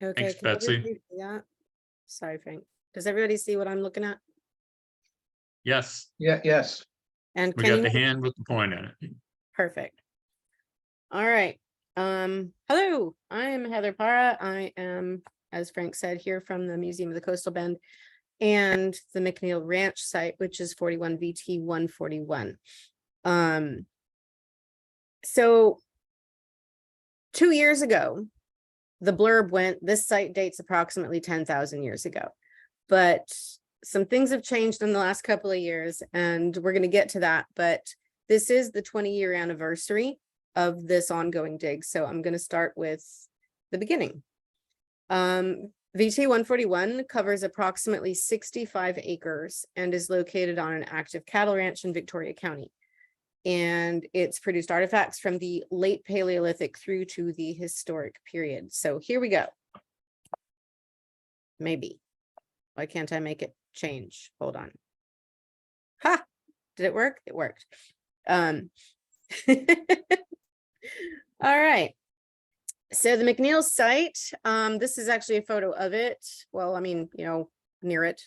Okay, Thanks, can Betsy. everybody see that? Sorry, Frank. Does everybody see what I'm looking at? Yes, Yeah, yes. And we can got you the hand with the point in it. Perfect. All right. Hello, I am Heather Para. I am, as Frank said, here from the Museum of the Coastal Bend and the McNeill Ranch site, which is 41VT141. So 2 years ago, the blurb went, this site dates approximately 10,000 years ago, but some things have changed in the last couple of years, and we're going to get to that. But this is the 20-year anniversary of this ongoing dig, so I'm going to start with the beginning. VT141 covers approximately 65 acres and is located on an active cattle ranch in Victoria County. And it's produced artifacts from the late Paleolithic through to the historic period. So here we go. Maybe. Why can't I make it change? Hold on. Ha! Did it work? It worked. All right. So the McNeill site, this is actually a photo of it. Well, I mean, you know, near it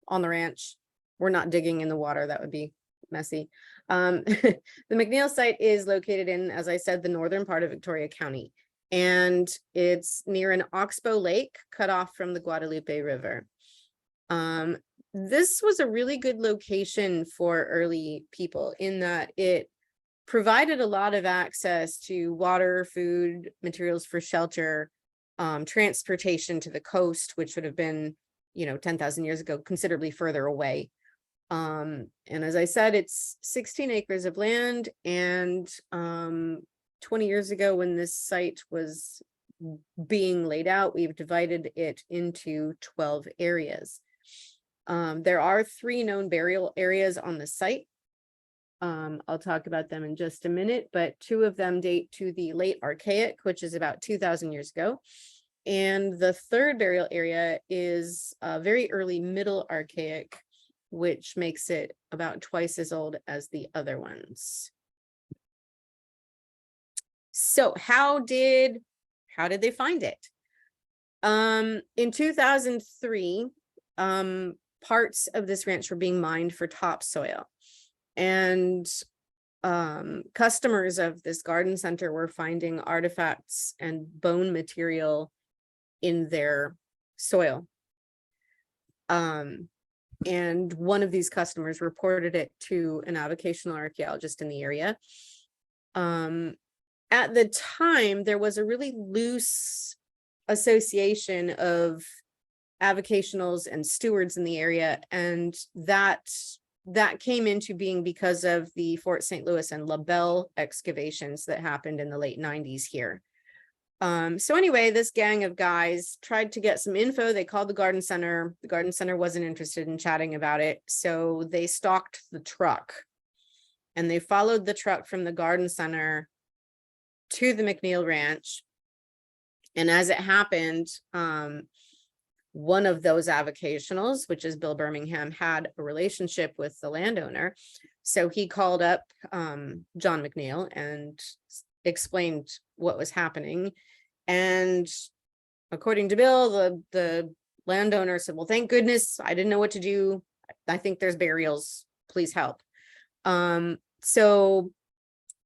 on the ranch. We're not digging in the water. That would be messy. The McNeill site is located in, as I said, the northern part of Victoria County, and it's near an oxbow lake cut off from the Guadalupe River. This was a really good location for early people in that it provided a lot of access to water, food, materials for shelter, transportation to the coast, which would have been, you know, 10,000 years ago, considerably further away. And as I said, it's 16 acres of land, and 20 years ago when this site was being laid out, we've divided it into 12 areas. There are 3 known burial areas on the site. I'll talk about them in just a minute, but 2 of them date to the late Archaic, which is about 2,000 years ago. And the 3rd burial area is very early Middle Archaic, which makes it about twice as old as the other ones. So how did they find it? In 2003, parts of this ranch were being mined for topsoil, and customers of this garden center were finding artifacts and bone material in their soil. And one of these customers reported it to an avocational archaeologist in the area. At the time, there was a really loose association of avocationals and stewards in the area, and that came into being because of the Fort St. Louis and La Belle excavations that happened in the late 90s here. So anyway, this gang of guys tried to get some info. They called the garden center. The garden center wasn't interested in chatting about it, so they stalked the truck, and they followed the truck from the garden center to the McNeill Ranch. And as it happened, one of those avocationals, which is Bill Birmingham, had a relationship with the landowner. So he called up John McNeill and explained what was happening. And according to Bill, the landowner said, well, thank goodness, I didn't know what to do. I think there's burials, please help. So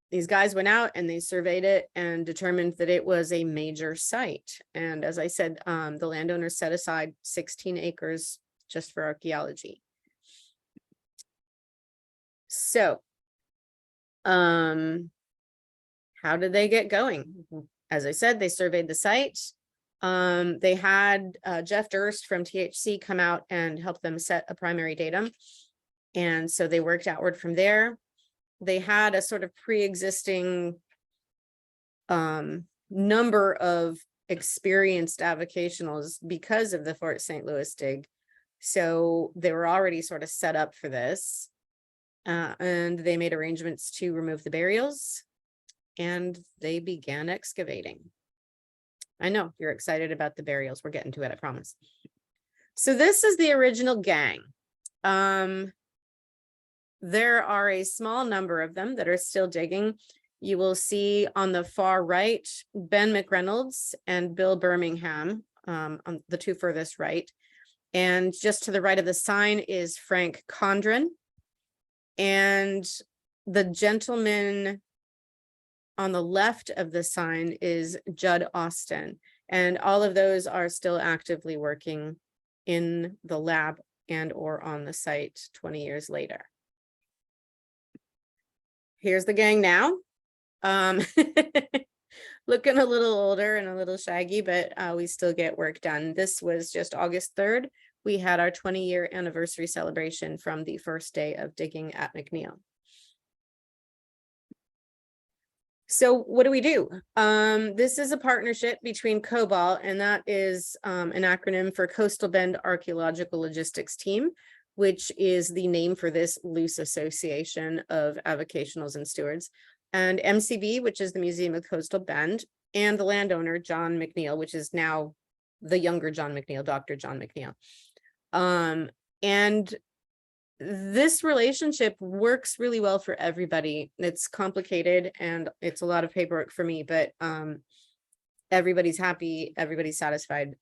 these guys went out and they surveyed it and determined that it was a major site. And as I said, the landowner set aside 16 acres just for archaeology. So, how did they get going? As I said, they surveyed the site. They had Jeff Durst from THC come out and help them set a primary datum. And so they worked outward from there. They had a sort of pre-existing number of experienced avocationals because of the Fort St. Louis dig. So they were already sort of set up for this. And they made arrangements to remove the burials, and they began excavating. I know you're excited about the burials. We're getting to it, I promise. So this is the original gang. There are a small number of them that are still digging, you will see on the far right, Ben McReynolds and Bill Birmingham, on the two furthest right. And just to the right of the sign is Frank Condren. And the gentleman on the left of the sign is Judd Austin. And all of those are still actively working in the lab and or on the site 20 years later. Here's the gang now. Looking a little older and a little shaggy, but we still get work done. This was just August 3rd. We had our 20-year anniversary celebration from the first day of digging at McNeill. So what do? This is a partnership between COBOL, and that is an acronym for Coastal Bend Archaeological Logistics Team, which is the name for this loose association of avocationals and stewards, and MCB, which is the Museum of Coastal Bend, and the landowner, John McNeill, which is now the younger John McNeill, Dr. John McNeill. And this relationship works really well for everybody. It's complicated and it's a lot of paperwork for me, but everybody's happy, everybody's satisfied.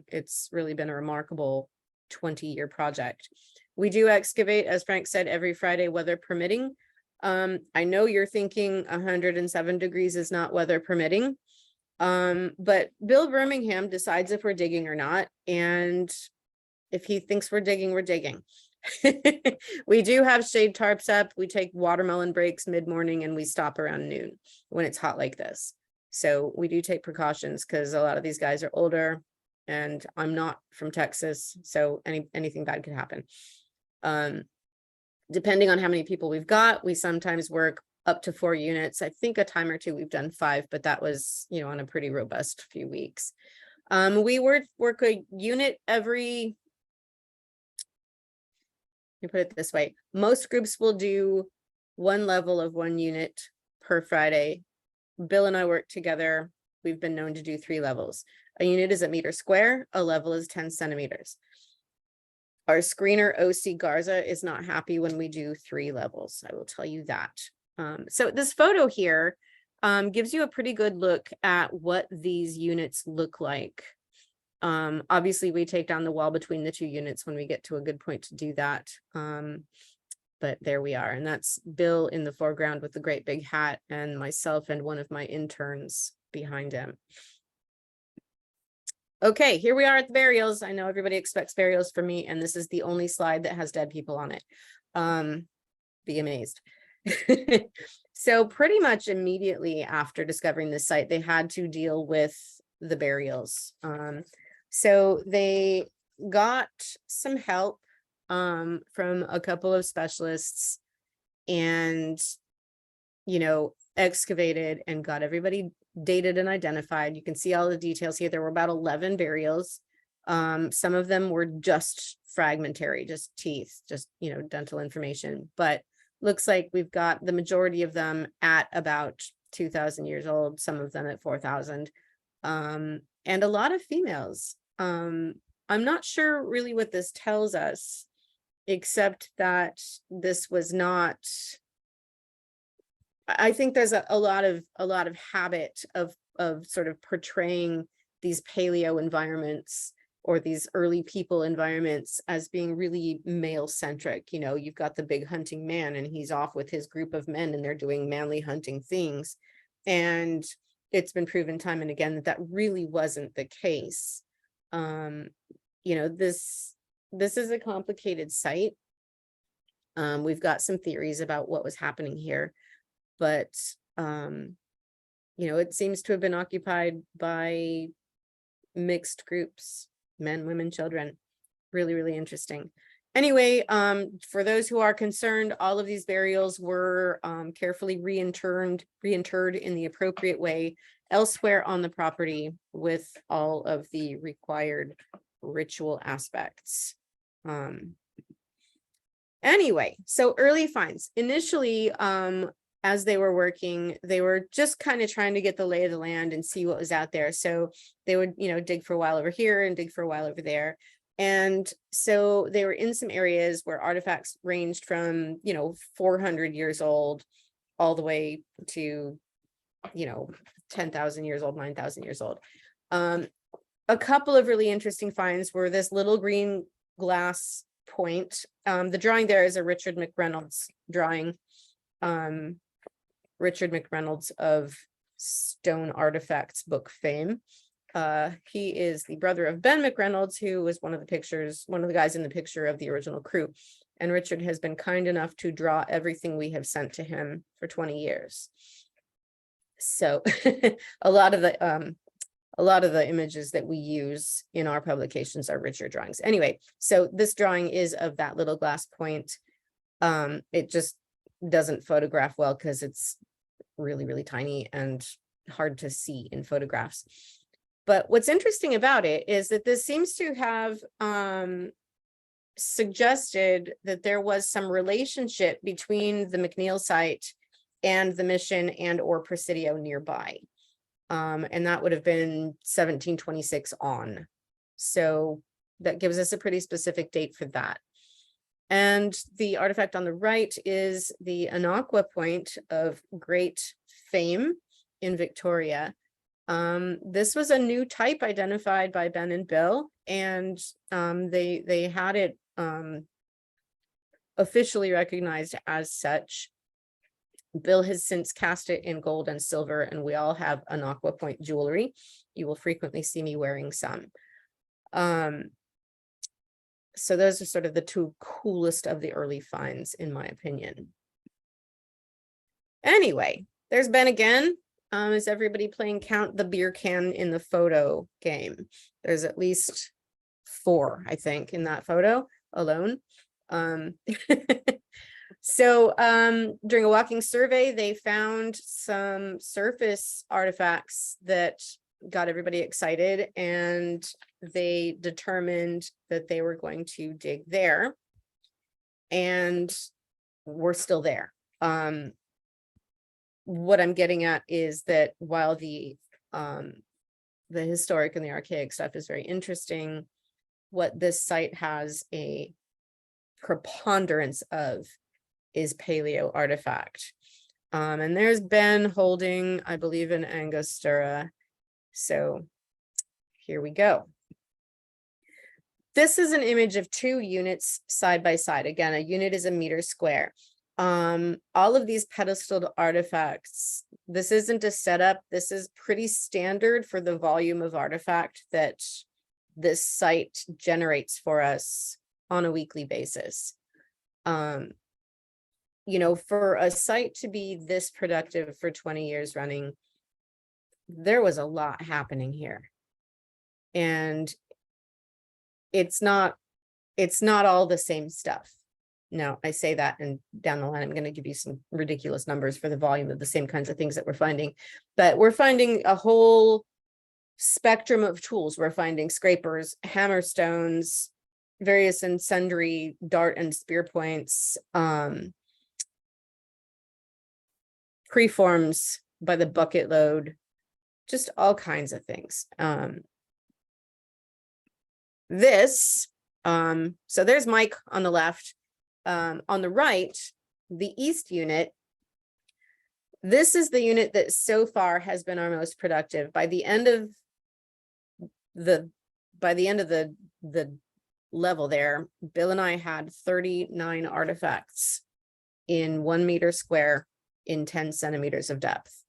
It's really been a remarkable 20-year project. We do excavate, as Frank said, every Friday, weather permitting. I know you're thinking 107 degrees is not weather permitting, but Bill Birmingham decides if we're digging or not. And if he thinks we're digging, we're digging. We do have shade tarps up. We take watermelon breaks mid-morning and we stop around noon when it's hot like this. So we do take precautions because a lot of these guys are older and I'm not from Texas. So anything bad could happen. Depending on how many people we've got, we sometimes work up to 4 units. I think a time or two we've done 5, but that was, you know, on a pretty robust few weeks. We work a unit every, let me put it this way. Most groups will do 1 level of 1 unit per Friday. Bill and I work together. We've been known to do 3 levels. A unit is a meter square. A level is 10 centimeters. Our screener OC Garza is not happy when we do 3 levels. I will tell you that. So this photo here gives you a pretty good look at what these units look like. Obviously we take down the wall between the 2 units when we get to a good point to do that. But there we are. And that's Bill in the foreground with the great big hat and myself and one of my interns behind him. Okay, here we are at the burials. I know everybody expects burials from me, and this is the only slide that has dead people on it. Be amazed. So pretty much immediately after discovering this site, they had to deal with the burials. So they got some help from a couple of specialists and, you know, excavated and got everybody dated and identified. You can see all the details here. There were about 11 burials. Some of them were just fragmentary, just teeth, just, you know, dental information, but looks like we've got the majority of them at about 2,000 years old, some of them at 4,000, and a lot of females. I'm not sure really what this tells us, except that this was not, I think there's a lot of habit of sort of portraying these paleo environments or these early people environments as being really male centric. You know, you've got the big hunting man and he's off with his group of men and they're doing manly hunting things. And it's been proven time and again that that really wasn't the case. You know, this is a complicated site. We've got some theories about what was happening here. But, you know, it seems to have been occupied by mixed groups, men, women, children. Really, really interesting. Anyway, for those who are concerned, all of these burials were carefully reinterred in the appropriate way elsewhere on the property with all of the required ritual aspects. Anyway, so early finds. Initially, as they were working, they were just kind of trying to get the lay of the land and see what was out there. So they would, you know, dig for a while over here and dig for a while over there. And so they were in some areas where artifacts ranged from, you know, 400 years old all the way to you know, 10,000 years old, 9,000 years old. A couple of really interesting finds were this little green glass point. The drawing there is a Richard McReynolds drawing. Richard McReynolds of Stone Artifacts book fame. He is the brother of Ben McReynolds, who was one of the guys in the picture of the original crew. And Richard has been kind enough to draw everything we have sent to him for 20 years. So a lot of the images that we use in our publications are Richard drawings. Anyway, so this drawing is of that little glass point. It just doesn't photograph well because it's really, really tiny and hard to see in photographs. But what's interesting about it is that this seems to have suggested that there was some relationship between the McNeill site and the mission and or Presidio nearby. And that would have been 1726 on. So that gives us a pretty specific date for that. And the artifact on the right is the Anaqua point of great fame in Victoria. This was a new type identified by Ben and Bill, and they had it officially recognized as such. Bill has since cast it in gold and silver, and we all have Anaqua point jewelry. You will frequently see me wearing some. So those are sort of the two coolest of the early finds, in my opinion. Anyway, there's Ben again. Is everybody playing count the beer can in the photo game? There's at least 4, I think, in that photo alone. So during a walking survey, they found some surface artifacts that got everybody excited, and they determined that they were going to dig there, and we're still there. What I'm getting at is that while the historic and the archaic stuff is very interesting, what this site has a preponderance of is paleo artifact. And there's Ben holding, I believe, an Angostura. So here we go. This is an image of 2 units side by side. Again, a unit is a meter square. All of these pedestaled artifacts, this isn't a setup. This is pretty standard for the volume of artifact that this site generates for us on a weekly basis. You know, for a site to be this productive for 20 years running, there was a lot happening here. And it's not all the same stuff. No, I say that, and down the line, I'm going to give you some ridiculous numbers for the volume of the same kinds of things that we're finding. But we're finding a whole spectrum of tools. We're finding scrapers, hammerstones, various and sundry dart and spear points, preforms by the bucket load, just all kinds of things. So there's Mike on the left. On the right, the east unit, this is the unit that so far has been our most productive. By the end of the level there, Bill and I had 39 artifacts in 1 meter square in 10 centimeters of depth.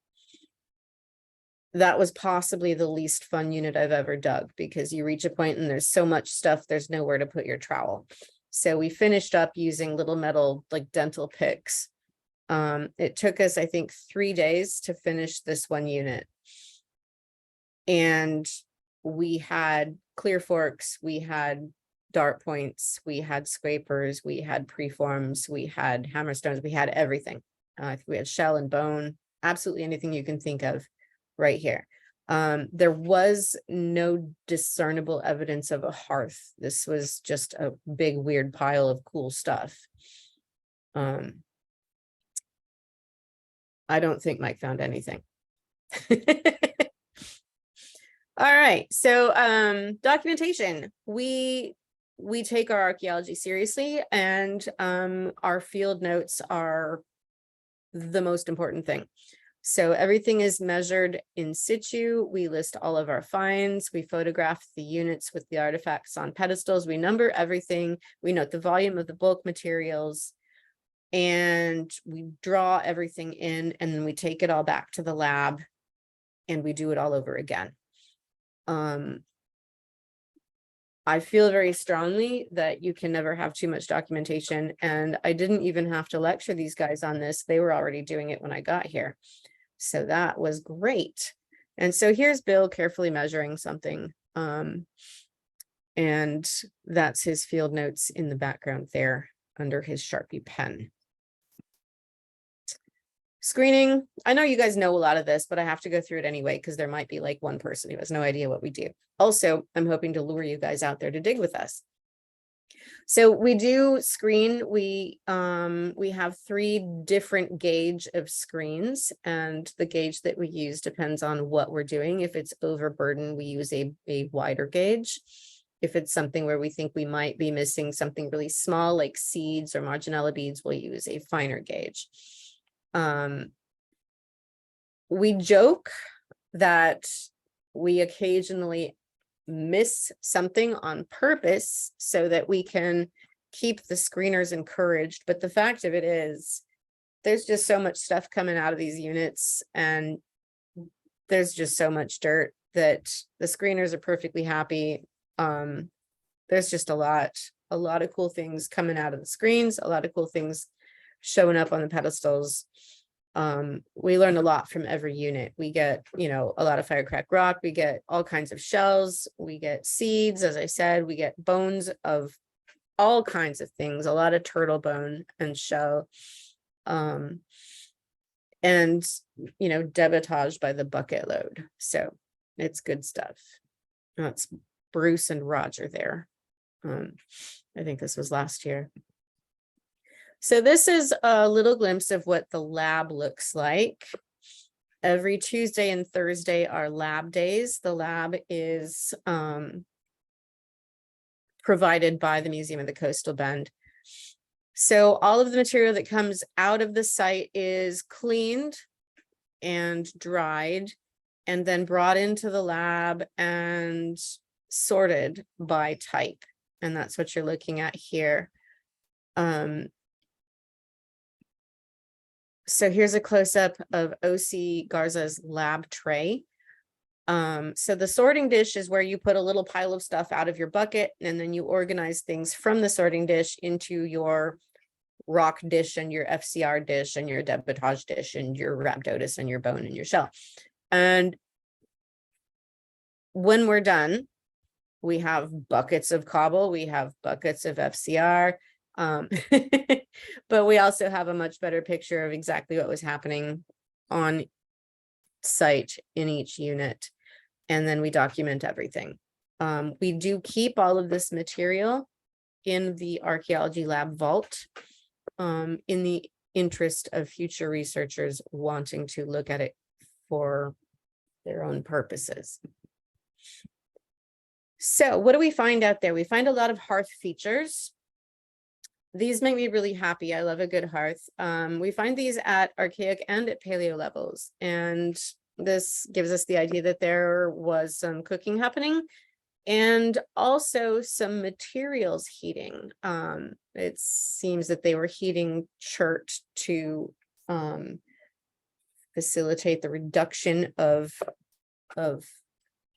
That was possibly the least fun unit I've ever dug, because you reach a point and there's so much stuff, there's nowhere to put your trowel. So we finished up using little metal, like dental picks. It took us, I think, 3 days to finish this one unit. And we had clear forks, we had dart points, we had scrapers, we had preforms, we had hammerstones, we had everything. We had shell and bone, absolutely anything you can think of right here. There was no discernible evidence of a hearth. This was just a big weird pile of cool stuff. I don't think Mike found anything. All right, so documentation. We take our archaeology seriously, and our field notes are the most important thing. So everything is measured in situ. We list all of our finds. We photograph the units with the artifacts on pedestals. We number everything. We note the volume of the bulk materials. And we draw everything in, and then we take it all back to the lab and we do it all over again. I feel very strongly that you can never have too much documentation, and I didn't even have to lecture these guys on this. They were already doing it when I got here. So that was great. And so here's Bill carefully measuring something. And that's his field notes in the background there under his Sharpie pen. Screening. I know you guys know a lot of this, but I have to go through it anyway, because there might be like one person who has no idea what we do. Also, I'm hoping to lure you guys out there to dig with us. So we do screen. We have 3 different gauge of screens, and the gauge that we use depends on what we're doing. If it's overburden, we use a wider gauge. If it's something where we think we might be missing something really small, like seeds or marginella beads, we'll use a finer gauge. We joke that we occasionally miss something on purpose so that we can keep the screeners encouraged. But the fact of it is, there's just so much stuff coming out of these units, and there's just so much dirt that the screeners are perfectly happy. There's just a lot of cool things coming out of the screens, a lot of cool things showing up on the pedestals. We learn a lot from every unit. We get, a lot of firecrack rock. We get all kinds of shells. We get seeds. As I said, we get bones of all kinds of things, a lot of turtle bone and shell. And, debitage by the bucket load. So it's good stuff. That's Bruce and Roger there. I think this was last year. So this is a little glimpse of what the lab looks like. Every Tuesday and Thursday are lab days. The lab is provided by the Museum of the Coastal Bend. So all of the material that comes out of the site is cleaned and dried, and then brought into the lab and sorted by type. And that's what you're looking at here. So here's a close-up of O.C. Garza's lab tray. So the sorting dish is where you put a little pile of stuff out of your bucket, and then you organize things from the sorting dish into your rock dish and your FCR dish and your debitage dish and your rhabdotis and your bone and your shell. And when we're done, we have buckets of cobble, we have buckets of FCR, but we also have a much better picture of exactly what was happening on site in each unit. And then we document everything. We do keep all of this material in the archaeology lab vault, in the interest of future researchers wanting to look at it for their own purposes. So what do we find out there? We find a lot of hearth features. These make me really happy. I love a good hearth. We find these at archaic and at paleo levels. And this gives us the idea that there was some cooking happening and also some materials heating. It seems that they were heating chert to facilitate the reduction of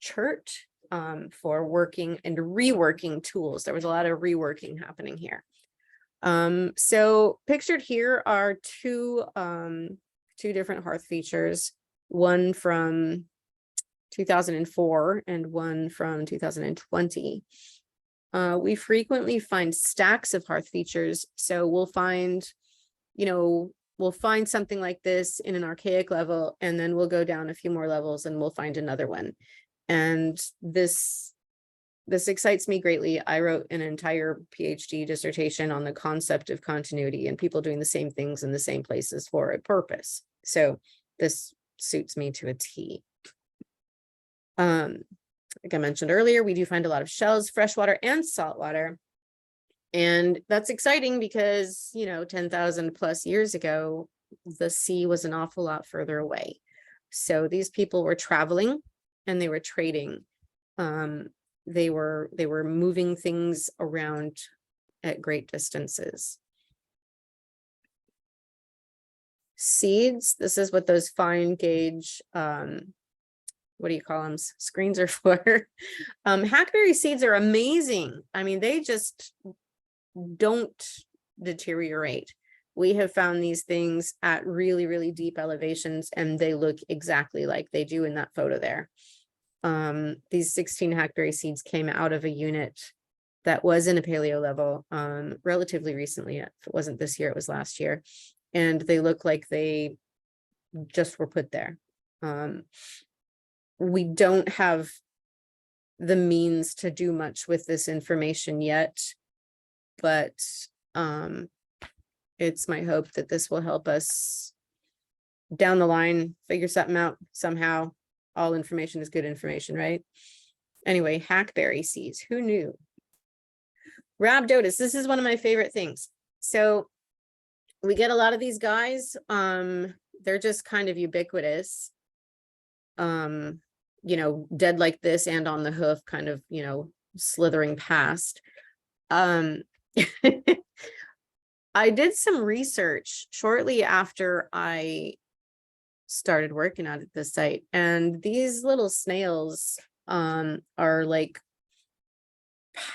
chert for working and reworking tools. There was a lot of reworking happening here. So pictured here are two different hearth features, one from 2004 and one from 2020. We frequently find stacks of hearth features. So we'll find something like this in an archaic level, and then we'll go down a few more levels and we'll find another one. And this excites me greatly. I wrote an entire PhD dissertation on the concept of continuity and people doing the same things in the same places for a purpose. So this suits me to a T. Like I mentioned earlier, we do find a lot of shells, freshwater and saltwater. And that's exciting because, 10,000 plus years ago, the sea was an awful lot further away. So these people were traveling and they were trading. They were moving things around at great distances. Seeds, this is what those fine gauge, what do you call them? Screens are for. Hackberry seeds are amazing. I mean, they just don't deteriorate. We have found these things at really, really deep elevations, and they look exactly like they do in that photo there. These 16 hackberry seeds came out of a unit that was in a paleo level relatively recently. If it wasn't this year, it was last year. And they look like they just were put there. We don't have the means to do much with this information yet, but it's my hope that this will help us down the line figure something out somehow. All information is good information, right? Anyway, hackberry seeds, who knew? Rhabdotis, this is one of my favorite things. So we get a lot of these guys, they're just kind of ubiquitous. You know, dead like this and on the hoof, kind of, you know, slithering past. I did some research shortly after I started working out at this site, and these little snails are like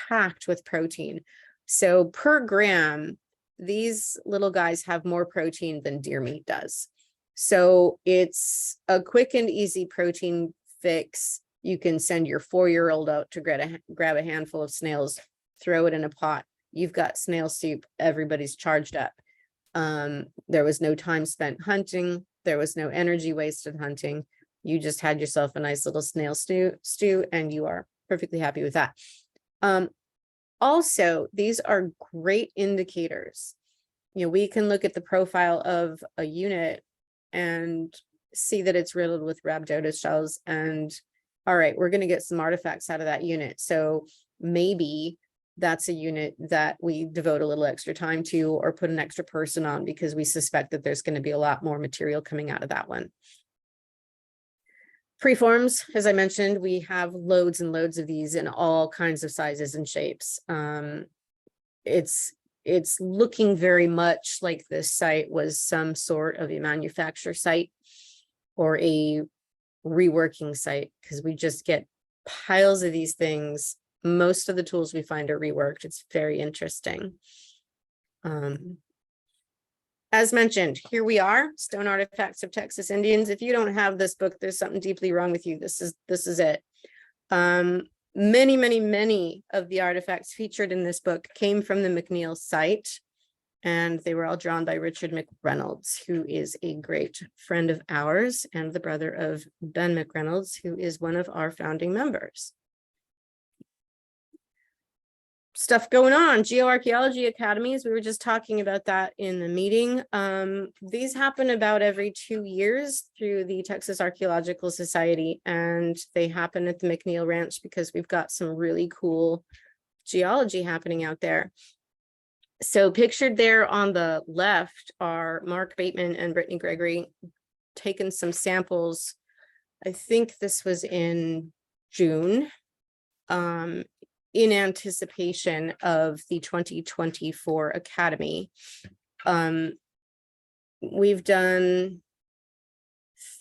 packed with protein. So per gram, these little guys have more protein than deer meat does. So it's a quick and easy protein fix. You can send your 4-year-old out to grab a handful of snails, throw it in a pot. You've got snail soup. Everybody's charged up. There was no time spent hunting. There was no energy wasted hunting. You just had yourself a nice little snail stew, and you are perfectly happy with that. Also, these are great indicators. You know, we can look at the profile of a unit and see that it's riddled with rhabdotis shells, and all right, we're going to get some artifacts out of that unit. So maybe that's a unit that we devote a little extra time to, or put an extra person on, because we suspect that there's going to be a lot more material coming out of that one. Preforms, as I mentioned, we have loads and loads of these in all kinds of sizes and shapes. It's looking very much like this site was some sort of a manufacture site or a reworking site, because we just get piles of these things. Most of the tools we find are reworked. It's very interesting. As mentioned, here we are, Stone Artifacts of Texas Indians. If you don't have this book, there's something deeply wrong with you. This is it. Many of the artifacts featured in this book came from the McNeill site, and they were all drawn by Richard McReynolds, who is a great friend of ours and the brother of Ben McReynolds, who is one of our founding members. Stuff going on, geoarchaeology academies. We were just talking about that in the meeting. These happen about every 2 years through the Texas Archaeological Society, and they happen at the McNeill Ranch because we've got some really cool geology happening out there. So pictured there on the left are Mark Bateman and Brittany Gregory taking some samples. I think this was in June, in anticipation of the 2024 Academy. We've done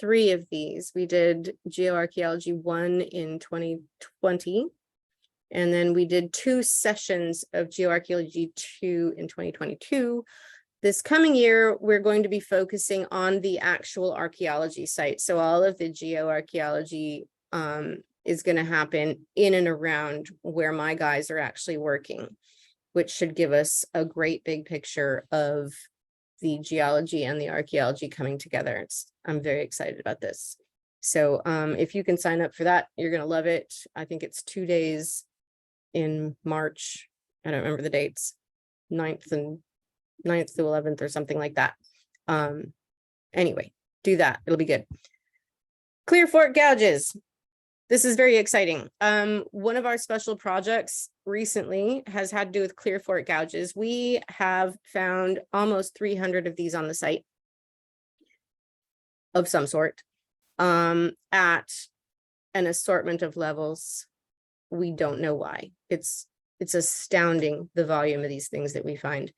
3 of these. We did Geoarchaeology 1 in 2020, and then we did 2 sessions of Geoarchaeology 2 in 2022. This coming year, we're going to be focusing on the actual archaeology site. So all of the geoarchaeology is going to happen in and around where my guys are actually working, which should give us a great big picture of the geology and the archaeology coming together. I'm very excited about this. So if you can sign up for that, you're going to love it. I think it's 2 days in March. I don't remember the dates, 9th to 11th or something like that. Anyway, do that. It'll be good. Clear Fork gouges. This is very exciting. One of our special projects recently has had to do with Clear Fork gouges. We have found almost 300 of these on the site. of some sort, at an assortment of levels. We don't know why. It's astounding, the volume of these things that we find.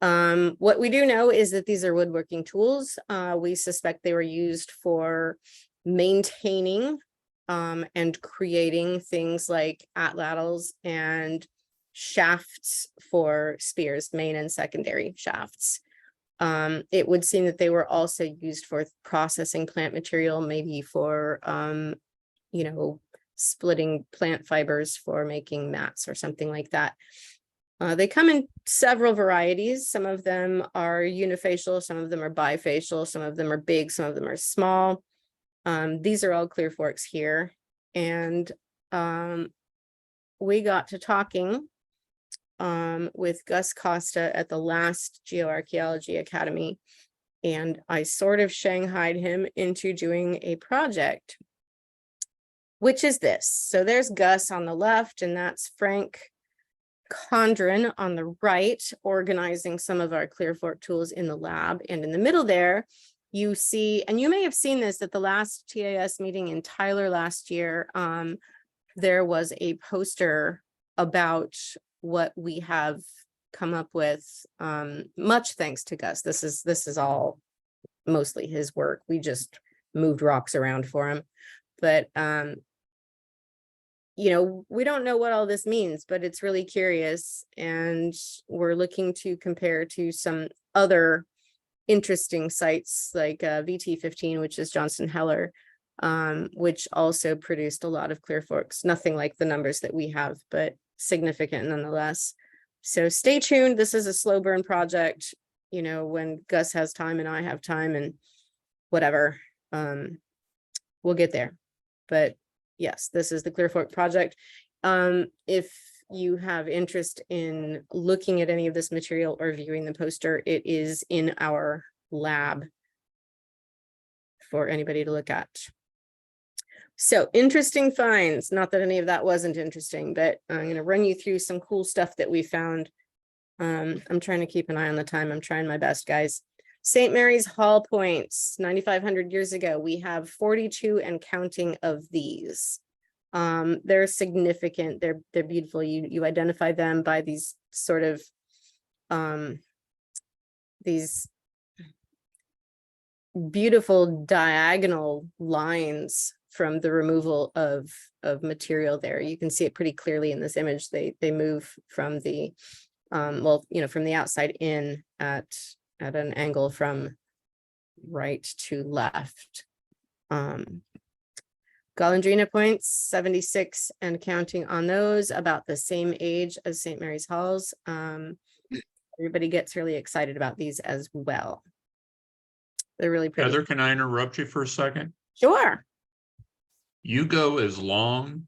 What we do know is that these are woodworking tools. We suspect they were used for maintaining and creating things like atlatls and shafts for spears, main and secondary shafts. It would seem that they were also used for processing plant material, maybe for, you know, splitting plant fibers for making mats or something like that. They come in several varieties. Some of them are unifacial, some of them are bifacial, some of them are big, some of them are small. These are all clear forks here. And we got to talking with Gus Costa at the last Geoarchaeology Academy, and I sort of shanghaied him into doing a project, which is this. So there's Gus on the left, and that's Frank Condren on the right, organizing some of our clear fork tools in the lab. And in the middle there, you see, and you may have seen this at the last TAS meeting in Tyler last year, there was a poster about what we have come up with, much thanks to Gus. This is all mostly his work. We just moved rocks around for him. But you know, we don't know what all this means, but it's really curious. And we're looking to compare to some other interesting sites like VT15, which is Johnson Heller, which also produced a lot of clear forks. Nothing like the numbers that we have, but significant nonetheless. So stay tuned. This is a slow burn project, you know, when Gus has time and I have time and whatever, we'll get there. But yes, this is the Clear Fork project. If you have interest in looking at any of this material or viewing the poster, it is in our lab for anybody to look at. So interesting finds, not that any of that wasn't interesting, but I'm going to run you through some cool stuff that we found. I'm trying to keep an eye on the time. I'm trying my best, guys. St. Mary's Hall points, 9,500 years ago. We have 42 and counting of these. They're significant. They're beautiful. You identify them by these sort of these beautiful diagonal lines from the removal of material there. You can see it pretty clearly in this image. They move from the well, you know, from the outside in at an angle from right to left. Golondrina points, 76 and counting on those, about the same age as St. Mary's Halls. Everybody gets really excited about these as well. They're really pretty. Heather, can I interrupt you for a second? Sure. You go as long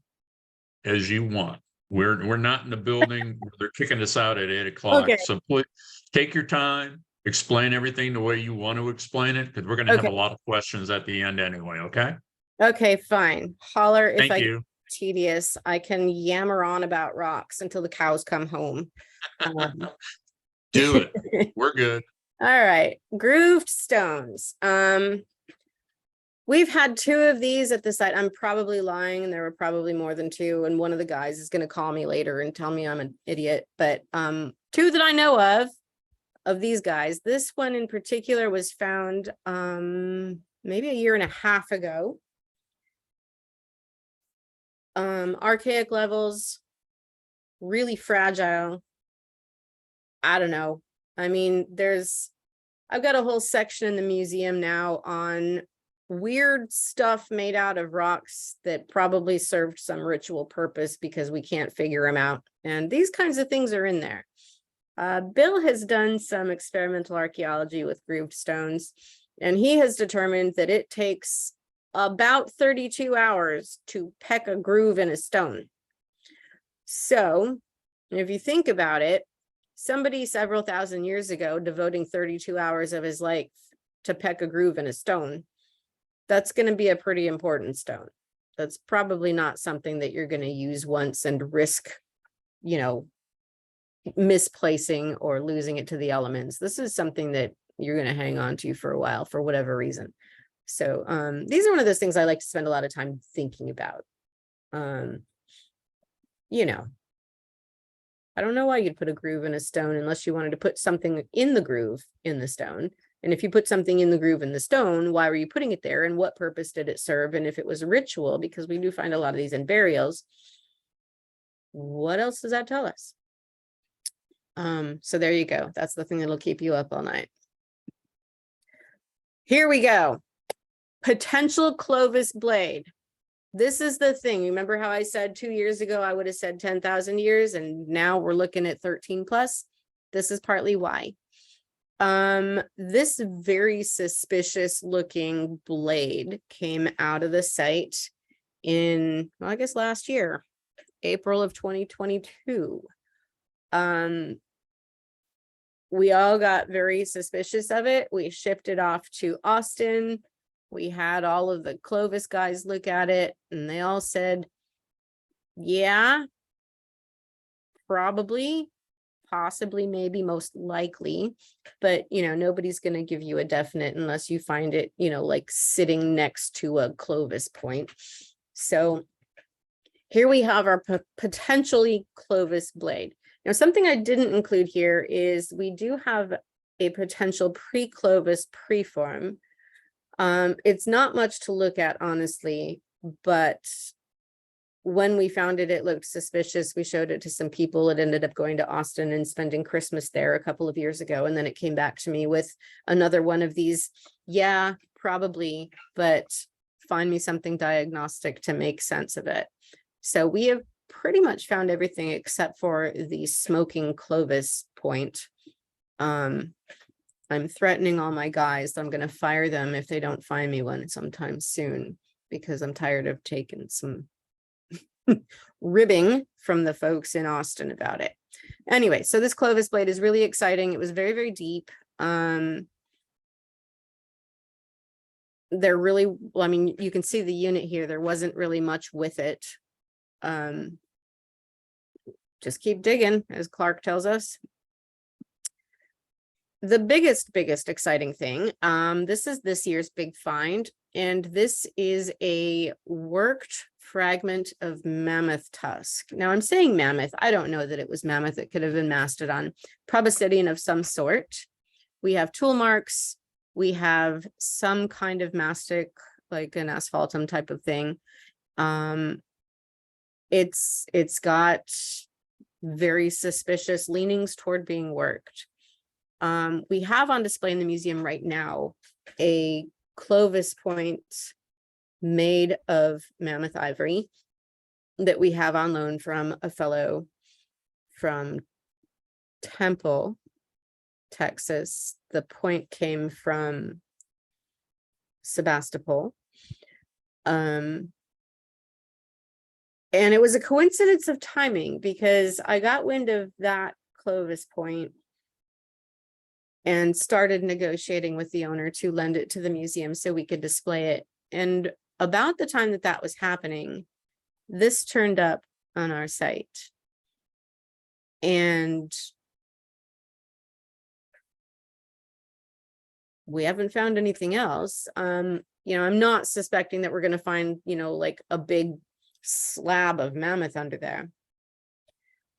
as you want. We're not in the building. They're kicking us out at 8 o'clock. Okay. So please take your time, explain everything the way you want to explain it, because we're going to have a lot of questions at the end anyway. Okay. Okay, fine. Holler if Thank I you. get tedious. I can yammer on about rocks until the cows come home. Do it. We're good. All right, grooved stones. We've had 2 of these at the site. I'm probably lying, and there were probably more than 2. And one of the guys is going to call me later and tell me I'm an idiot. But 2 that I know of these guys. This one in particular was found maybe a year and a half ago. Archaic levels, really fragile. I don't know. I mean, I've got a whole section in the museum now on weird stuff made out of rocks that probably served some ritual purpose because we can't figure them out. And these kinds of things are in there. Bill has done some experimental archaeology with grooved stones, and he has determined that it takes about 32 hours to peck a groove in a stone. So if you think about it, somebody several thousand years ago devoting 32 hours of his life to peck a groove in a stone, that's going to be a pretty important stone. That's probably not something that you're going to use once and risk, you know, misplacing or losing it to the elements. This is something that you're going to hang on to for a while for whatever reason. So these are one of those things I like to spend a lot of time thinking about. You know, I don't know why you'd put a groove in a stone unless you wanted to put something in the groove in the stone. And if you put something in the groove in the stone, why were you putting it there? And what purpose did it serve? And if it was a ritual, because we do find a lot of these in burials, what else does that tell us? So there you go. That's the thing that'll keep you up all night. Here we go. Potential Clovis blade. This is the thing. Remember how I said 2 years ago, I would have said 10,000 years, and now we're looking at 13 plus. This is partly why. This very suspicious looking blade came out of the site in, well, I guess last year, April of 2022. We all got very suspicious of it. We shipped it off to Austin. We had all of the Clovis guys look at it, and they all said, yeah, probably, possibly, maybe, most likely. But, you know, nobody's going to give you a definite unless you find it, you know, like sitting next to a Clovis point. So here we have our potentially Clovis blade. Now, something I didn't include here is we do have a potential pre-Clovis preform. It's not much to look at, honestly, but when we found it, it looked suspicious. We showed it to some people. It ended up going to Austin and spending Christmas there a couple of years ago. And then it came back to me with another one of these. Yeah, probably, but find me something diagnostic to make sense of it. So we have pretty much found everything except for the smoking Clovis point. I'm threatening all my guys. I'm going to fire them if they don't find me one sometime soon, because I'm tired of taking some ribbing from the folks in Austin about it. Anyway, so this Clovis blade is really exciting. It was very, very deep. They're really, well, I mean, you can see the unit here. There wasn't really much with it. Just keep digging, as Clark tells us. The biggest exciting thing, this is this year's big find, and this is a worked fragment of mammoth tusk. Now I'm saying mammoth. I don't know that it was mammoth. It could have been mastodon, proboscidean of some sort. We have tool marks. We have some kind of mastic, like an asphaltum type of thing. It's got very suspicious leanings toward being worked. We have on display in the museum right now a Clovis point made of mammoth ivory that we have on loan from a fellow from Temple, Texas. The point came from Sebastopol. And it was a coincidence of timing, because I got wind of that Clovis point and started negotiating with the owner to lend it to the museum so we could display it. And about the time that that was happening, this turned up on our site. And we haven't found anything else. You know, I'm not suspecting that we're going to find, you know, like a big slab of mammoth under there.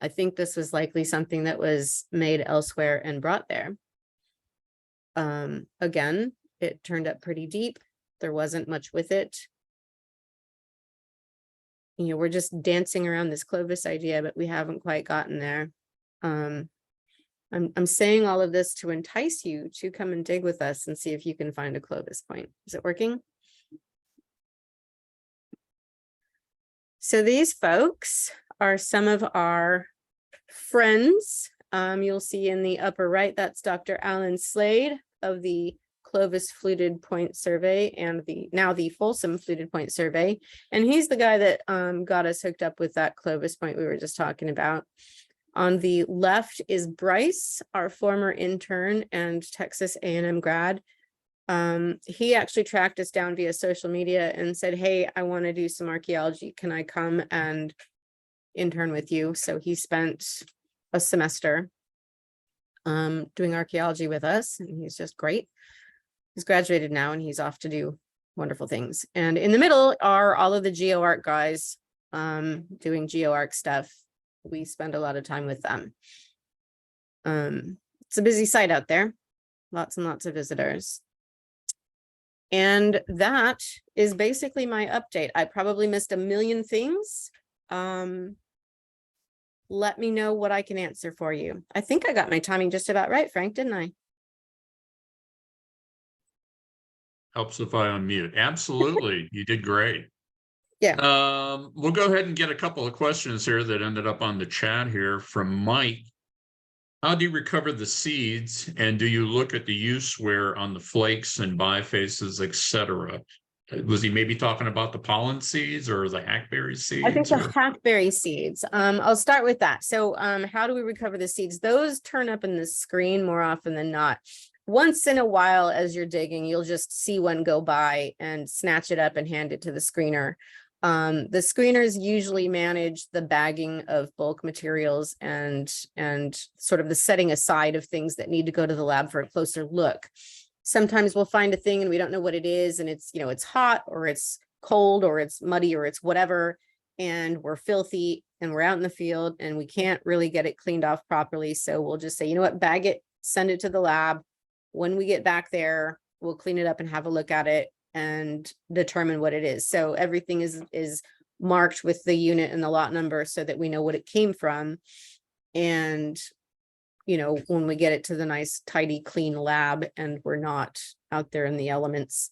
I think this was likely something that was made elsewhere and brought there. Again, it turned up pretty deep. There wasn't much with it. You know, we're just dancing around this Clovis idea, but we haven't quite gotten there. I'm saying all of this to entice you to come and dig with us and see if you can find a Clovis point. Is it working? So these folks are some of our friends. You'll see in the upper right, that's Dr. Alan Slade of the Clovis Fluted Point Survey and now the Folsom Fluted Point Survey. And he's the guy that got us hooked up with that Clovis point we were just talking about. On the left is Bryce, our former intern and Texas A&M grad. He actually tracked us down via social media and said, hey, I want to do some archaeology. Can I come and intern with you? So he spent a semester doing archaeology with us, and he's just great. He's graduated now and he's off to do wonderful things. And in the middle are all of the GeoArc guys doing GeoArc stuff. We spend a lot of time with them. It's a busy site out there, lots and lots of visitors. And that is basically my update. I probably missed a million things. Let me know what I can answer for you. I think I got my timing just about right, Frank, didn't I? Helps if I unmute. Absolutely. You did great. Yeah. We'll go ahead and get a couple of questions here that ended up on the chat here from Mike. How do you recover the seeds, and do you look at the use wear on the flakes and bifaces, etc.? Was he maybe talking about the pollen seeds or the hackberry seeds? I think the hackberry seeds. I'll start with that. So how do we recover the seeds? Those turn up in the screen more often than not. Once in a while, as you're digging, you'll just see one go by and snatch it up and hand it to the screener. The screeners usually manage the bagging of bulk materials and sort of the setting aside of things that need to go to the lab for a closer look. Sometimes we'll find a thing and we don't know what it is, and it's, you know, it's hot or it's cold or it's muddy or it's whatever, and we're filthy and we're out in the field and we can't really get it cleaned off properly. So we'll just say, you know what, bag it, send it to the lab. When we get back there, we'll clean it up and have a look at it and determine what it is. So everything is marked with the unit and the lot number so that we know what it came from. And, you know, when we get it to the nice, tidy, clean lab and we're not out there in the elements,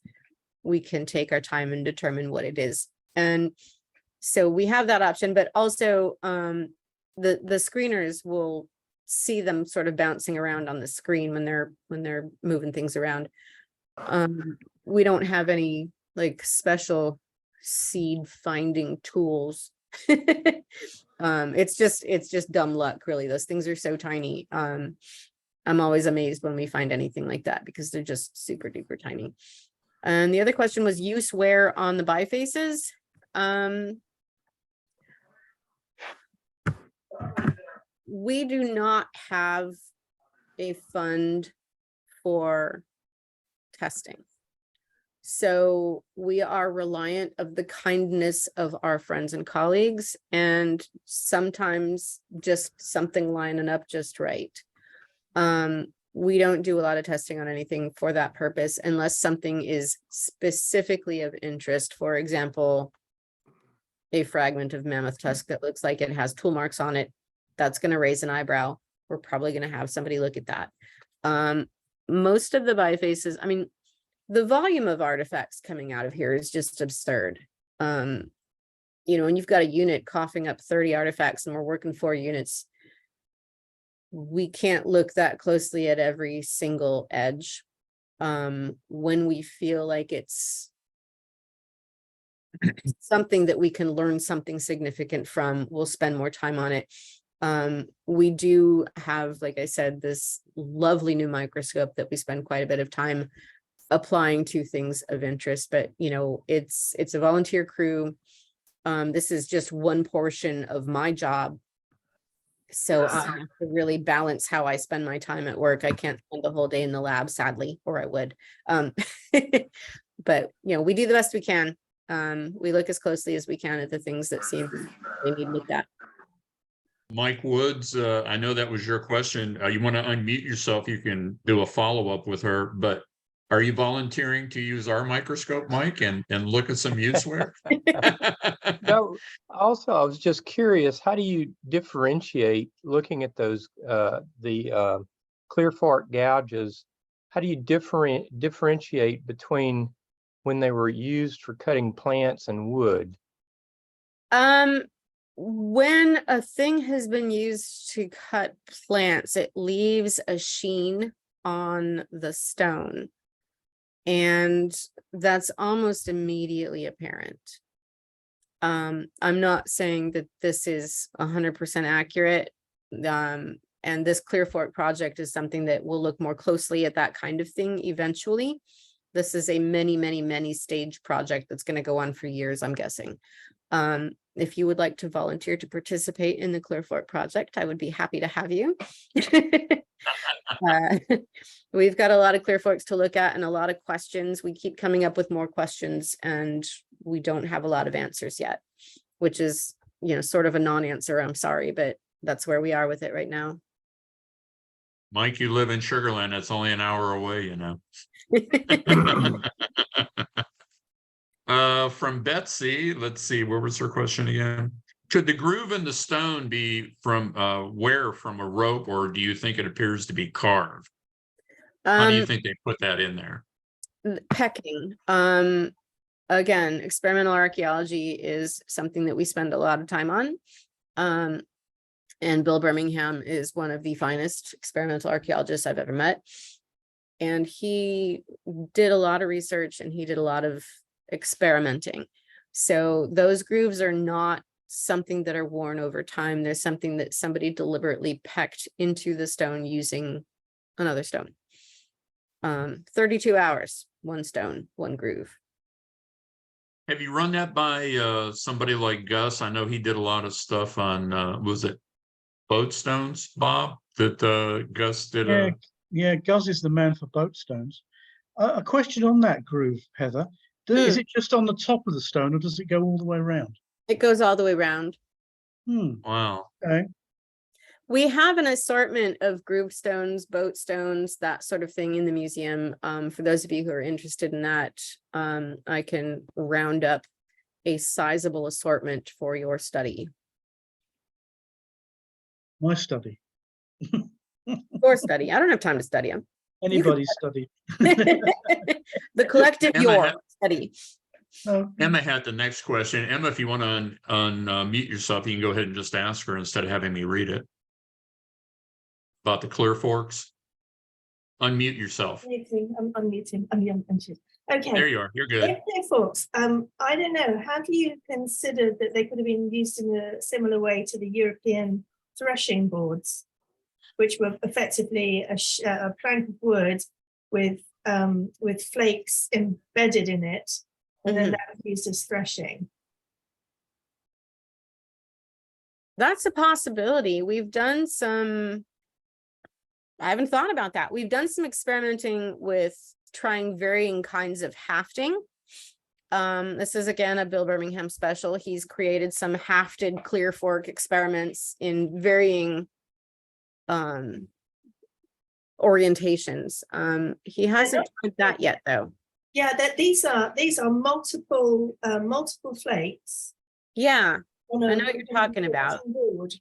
we can take our time and determine what it is. And so we have that option, but also the screeners will see them sort of bouncing around on the screen when they're moving things around. We don't have any like special seed finding tools. It's just dumb luck, really. Those things are so tiny. I'm always amazed when we find anything like that because they're just super duper tiny. And the other question was use wear on the bifaces. We do not have a fund for testing. So we are reliant of the kindness of our friends and colleagues, and sometimes just something lining up just right. We don't do a lot of testing on anything for that purpose unless something is specifically of interest. For example, a fragment of mammoth tusk that looks like it has tool marks on it. That's going to raise an eyebrow. We're probably going to have somebody look at that. Most of the bifaces, I mean, the volume of artifacts coming out of here is just absurd. You know, when you've got a unit coughing up 30 artifacts and we're working 4 units, we can't look that closely at every single edge. When we feel like it's something that we can learn something significant from, we'll spend more time on it. We do have, like I said, this lovely new microscope that we spend quite a bit of time applying to things of interest, but you know, it's a volunteer crew. This is just one portion of my job. So I have to really balance how I spend my time at work. I can't spend the whole day in the lab, sadly, or I would. But you know, we do the best we can. We look as closely as we can at the things that seem they need looked at. Mike Woods, I know that was your question. You want to unmute yourself, you can do a follow-up with her, but are you volunteering to use our microscope, Mike, and look at some use wear? No, also, I was just curious, how do you differentiate, looking at those, the clear fork gouges, how do you differentiate between when they were used for cutting plants and wood? When a thing has been used to cut plants, it leaves a sheen on the stone. And that's almost immediately apparent. I'm not saying that this is 100% accurate. And this Clear Fork project is something that will look more closely at that kind of thing eventually. This is a many stage project that's going to go on for years, I'm guessing. if you would like to volunteer to participate in the Clear Fork project, I would be happy to have you. We've got a lot of Clear Forks to look at and a lot of questions. We keep coming up with more questions and we don't have a lot of answers yet, which is, sort of a non-answer. I'm sorry, but that's where we are with it right now. Mike, you live in Sugarland. That's only an hour away, From Betsy, let's see, where was her question again? Could the groove in the stone be from from a rope, or do you think it appears to be carved? How do you think they put that in there? Pecking. Again, experimental archaeology is something that we spend a lot of time on. And Bill Birmingham is one of the finest experimental archaeologists I've ever met. And he did a lot of research and he did a lot of experimenting. So those grooves are not something that are worn over time. There's something that somebody deliberately pecked into the stone using another stone. 32 hours, one stone, one groove. Have you run that by somebody like Gus? I know he did a lot of stuff on, was it boat stones, Bob, that Gus did? Yeah, Gus is the man for boat stones. A question on that groove, Heather. Is it just on the top of the stone or does it go all the way around? It goes all the way around. Wow. Okay. We have an assortment of groove stones, boat stones, that sort of thing in the museum. For those of you who are interested in that, I can round up a sizable assortment for your study. My study. Your study. I don't have time to study them. Anybody's study. The collective study. Emma had the next question. Emma, if you want to unmute yourself, you can go ahead and just ask her instead of having me read it. About the Clear Forks. Unmute yourself. I'm unmuting. Okay. There you are. You're good. Clear Forks. I don't know. How do you consider that they could have been used in a similar way to the European threshing boards, which were effectively a plank of wood with flakes embedded in it, and then that was used as threshing? That's a possibility. We've done some. I haven't thought about that. We've done some experimenting with trying varying kinds of hafting. This is again a Bill Birmingham special. He's created some hafted Clear Fork experiments in varying orientations. He hasn't tried that yet though. Yeah, that these are multiple flakes. Yeah, I know what you're talking about. Board.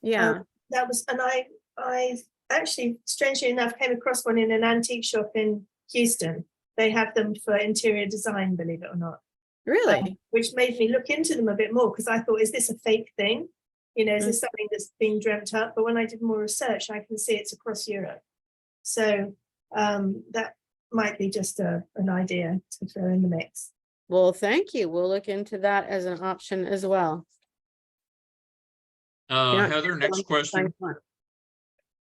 Yeah, that was, and I actually, strangely enough, came across one in an antique shop in Houston. They have them for interior design, believe it or not. Really? Which made me look into them a bit more, because I thought, is this a fake thing? Is this something that's being dreamt up? But when I did more research, I can see it's across Europe. So that might be just an idea to throw in the mix. Well, thank you. We'll look into that as an option as well. Heather, next question.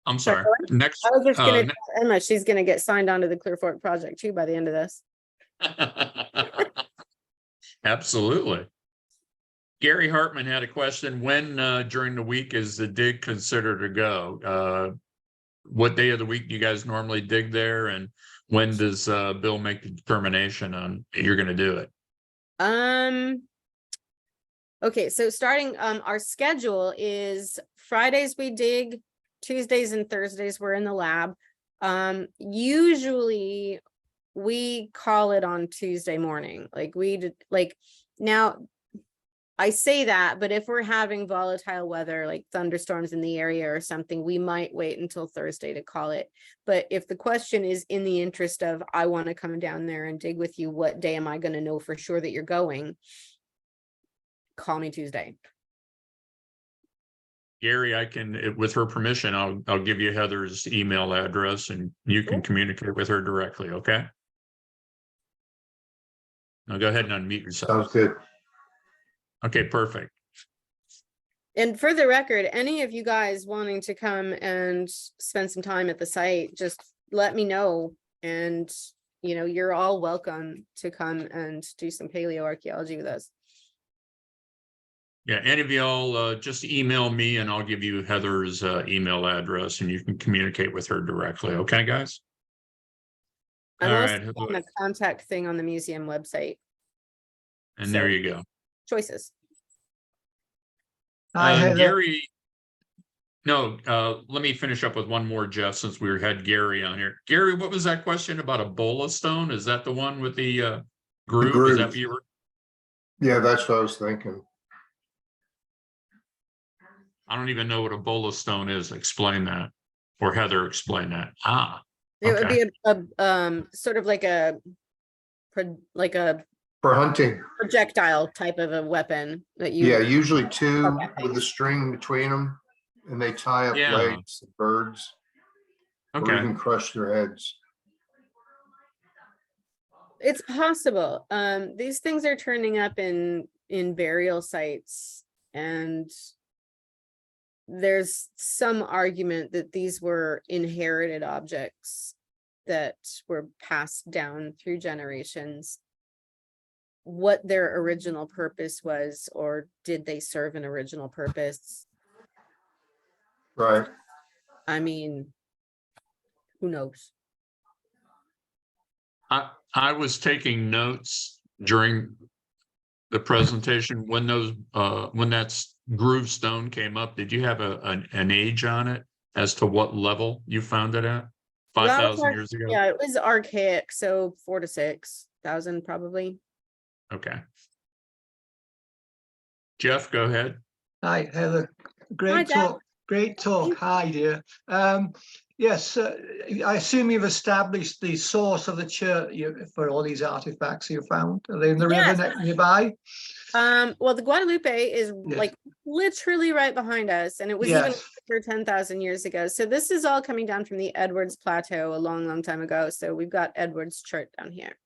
I'm sorry. Next. I was just going to tell Emma she's going to get signed on to the Clear Fork project too by the end of this. Absolutely. Gary Hartman had a question. When during the week is the dig considered to go? What day of the week do you guys normally dig there? And when does Bill make the determination on you're going to do it? Okay, so starting our schedule is Fridays we dig, Tuesdays and Thursdays we're in the lab. Usually we call it on Tuesday morning. Now I say that, but if we're having volatile weather, like thunderstorms in the area or something, we might wait until Thursday to call it. But if the question is in the interest of, I want to come down there and dig with you, what day am I going to know for sure that you're going? Call me Tuesday. Gary, I can, with her permission, I'll give you Heather's email address and you can communicate with her directly, okay? Now go ahead and unmute yourself. Sounds good. Okay, perfect. And for the record, any of you guys wanting to come and spend some time at the site, just let me know. And, you're all welcome to come and do some paleoarchaeology with us. Yeah, any of y'all, just email me and I'll give you Heather's email address and you can communicate with her directly. Okay, guys? I'm All also right, on the contact thing on the museum website. and there So- you go. Choices. Hi, Heather. Gary. No, let me finish up with one more, Jeff, since we had Gary on here. Gary, what was that question about Ebola stone? Is that the one with the groove? Is that what groove. you were? Yeah, that's what I was thinking. I don't even know what Ebola stone is. Explain that. Or Heather, explain that. Ah, It would Okay. be a sort of like a For hunting, projectile type of a weapon that you. yeah, usually two Okay. with a string between them, and they tie up Yeah. legs of birds or okay. even crush their heads. It's possible. These things are turning up in burial sites, and there's some argument that these were inherited objects that were passed down through generations. What their original purpose was, or did they serve an original purpose? Right. I mean, who knows? I was taking notes during the presentation when those when that groove stone came up. Did you have an age on it as to what level you found it at? Well, 5,000 it's years ago? Yeah, it was archaic, so 4,000 to 6,000 probably. Okay. Jeff, go ahead. Hi, Heather. Hi, Great Jeff. talk. Great talk. Hi, dear. Yes, I assume you've established the source of the church for all these artifacts you found. Are they in the river Yes. nearby? Well, the Guadalupe is Yes. like literally right behind us, and it was even Yes. for 10,000 years ago. So this is all coming down from the Edwards Plateau a long, long time ago. So we've got Edwards Church down here.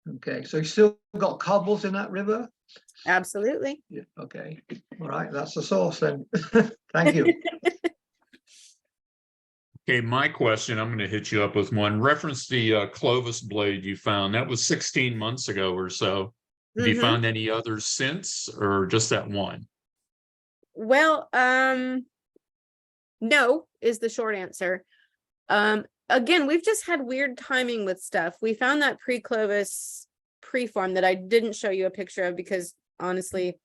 Okay, so you still got cobbles in that river? Absolutely. Yeah. Okay. All right, that's the source then. Thank you. Okay, my question, I'm going to hit you up with one. Reference the Clovis blade you found. That was 16 months ago or so. Have you Mhm. found any others since, or just that one? Well, no is the short answer. Again, we've just had weird timing with stuff. We found that pre-Clovis preform that I didn't show you a picture of because honestly,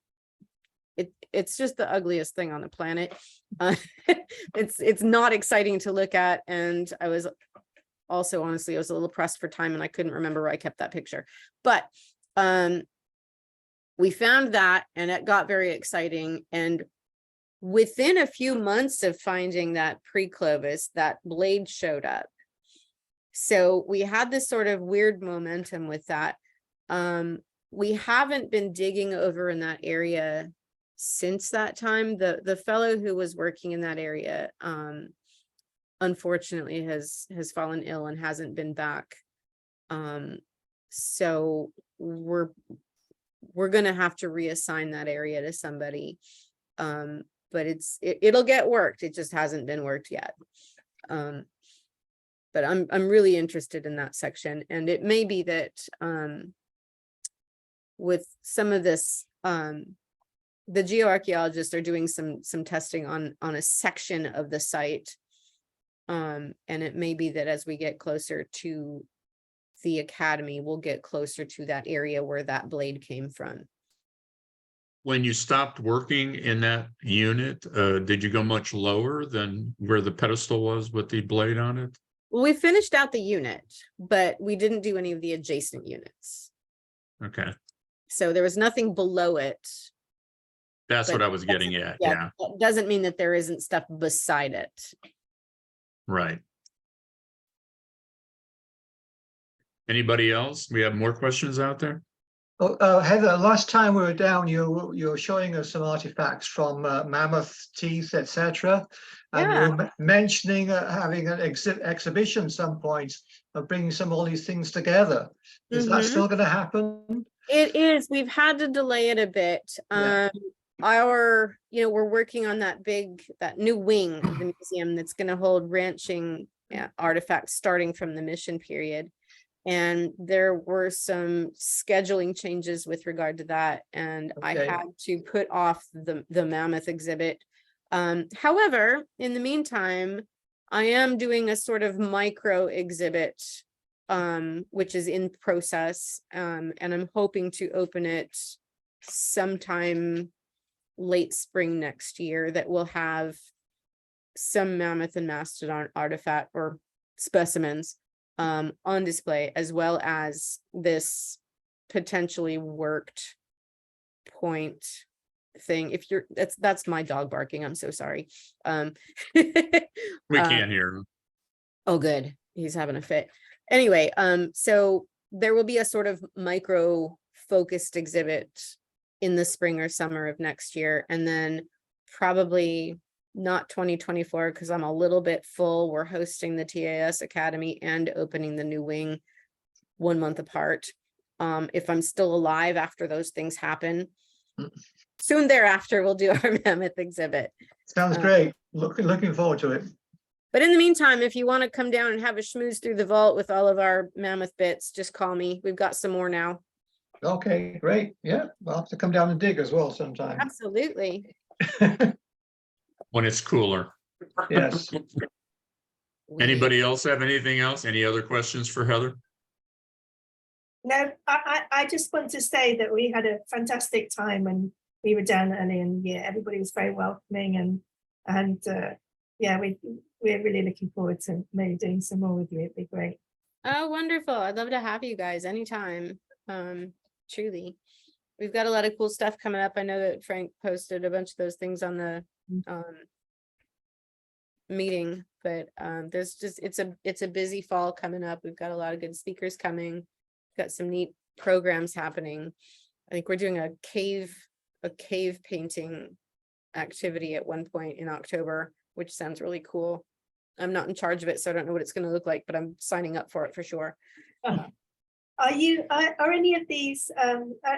it's just the ugliest thing on the planet. It's not exciting to look at, and I was also honestly I was a little pressed for time and I couldn't remember where I kept that picture. But we found that, and it got very exciting. And within a few months of finding that pre-Clovis, that blade showed up. So we had this sort of weird momentum with that. We haven't been digging over in that area since that time. The fellow who was working in that area unfortunately has fallen ill and hasn't been back. So we're gonna have to reassign that area to somebody. But it'll get worked. It just hasn't been worked yet. But I'm really interested in that section, and it may be that with some of this, the geoarchaeologists are doing some testing on a section of the site, and it may be that as we get closer to the academy, we'll get closer to that area where that blade came from. When you stopped working in that unit, did you go much lower than where the pedestal was with the blade on it? Well, we finished out the unit, but we didn't do any of the adjacent units. Okay, So there was nothing below it. that's But what I was getting at. Yeah, That doesn't mean that there isn't stuff beside it. right. Anybody else? We have more questions out there? Oh, Heather, last time we were down, you were showing us some artifacts from mammoth teeth, etc. And you were mentioning having an exhibition some point of bringing all these things together. Is that still going to happen? It is. We've had to delay it a bit. Yeah. We're working on that new wing of the museum that's going to hold ranching artifacts starting from the mission period. And there were some scheduling changes with regard to that, and I Okay. had to put off the mammoth exhibit. However, in the meantime, I am doing a sort of micro exhibit, which is in process, and I'm hoping to open it sometime late spring next year, that will have some mammoth and mastodon artifact or specimens on display, as well as this potentially worked point thing. If you're, that's my dog barking, I'm so sorry. We can't hear him. Oh, good. He's having a fit. Anyway, so there will be a sort of micro focused exhibit in the spring or summer of next year, and then probably not 2024 because I'm a little bit full. We're hosting the TAS Academy and opening the new wing 1 month apart. If I'm still alive after those things happen, soon thereafter we'll do our mammoth exhibit. Sounds great. Looking forward to it. But in the meantime, if you want to come down and have a schmooze through the vault with all of our mammoth bits, just call me. We've got some more now. Okay, great. Yeah, I'll have to come down and dig as well sometime. Absolutely. When it's cooler. Yes. Anybody else have anything else? Any other questions for Heather? No, I just want to say that we had a fantastic time when we were down early in the year. Everybody was very welcoming, and yeah, we're really looking forward to maybe doing some more with you. It'd be great. Oh, wonderful. I'd love to have you guys anytime. Truly. We've got a lot of cool stuff coming up. I know that Frank posted a bunch of those things on the meeting, but there's just, it's a busy fall coming up. We've got a lot of good speakers coming. Got some neat programs happening. I think we're doing a cave painting activity at one point in October, which sounds really cool. I'm not in charge of it, so I don't know what it's going to look like, but I'm signing up for it for sure. Are any of these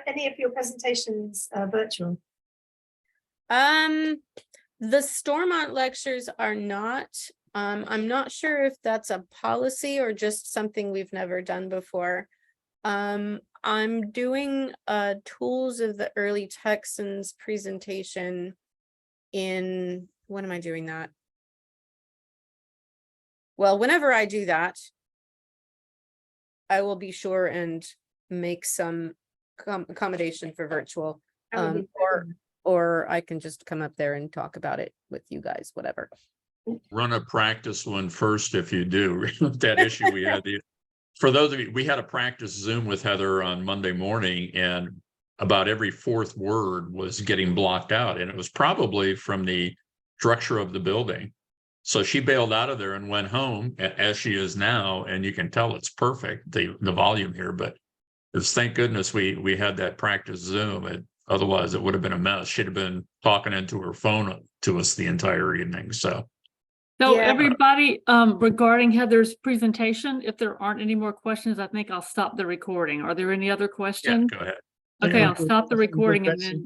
any of your presentations virtual? The Stormont lectures are not. I'm not sure if that's a policy or just something we've never done before. I'm doing Tools of the Early Texans presentation in, when am I doing that? Well, whenever I do that, I will be sure and make some accommodation for virtual, or I can just come up there and talk about it with you guys, whatever. Run a practice one first if you do. That issue we had. For those of you, we had a practice Zoom with Heather on Monday morning, and about every fourth word was getting blocked out, and it was probably from the structure of the building. So she bailed out of there and went home, as she is now, and you can tell it's perfect, the volume here. But it's, thank goodness we had that practice Zoom. Otherwise, it would have been a mess. She'd have been talking into her phone to us the entire evening. So So Yeah. everybody, regarding Heather's presentation, if there aren't any more questions, I think I'll stop the recording. Are there any other yeah, questions? go ahead. Okay, Yeah, I'll stop the that's a good recording and question. then